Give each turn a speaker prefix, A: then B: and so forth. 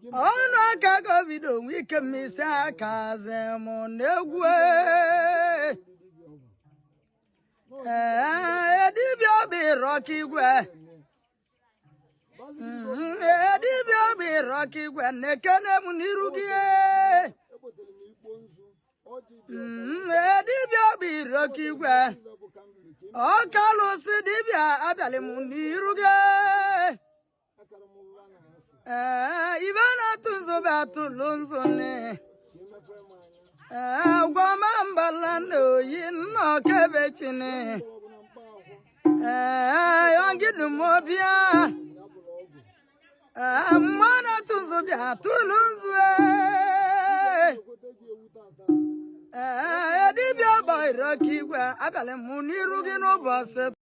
A: ọnụ aka gobido onwe ike mmisi aka azem na-egwu edibịa obi rọka igwe edibịa obi rọka igwe na-ekene m n'iru gị edibịa obi rọka igwe ọkalụsị dibịa abịalị m n'iru gị ibe na-atụ nzu bụ atụlụ nzu ne gwama mbala na oyi nnọkebe chine yongidumobia mma na-atụ nzu bịa atụlụ nzu dibịa ọbọrọ ka igwe abịalị m n'iru gị n'ụbọchị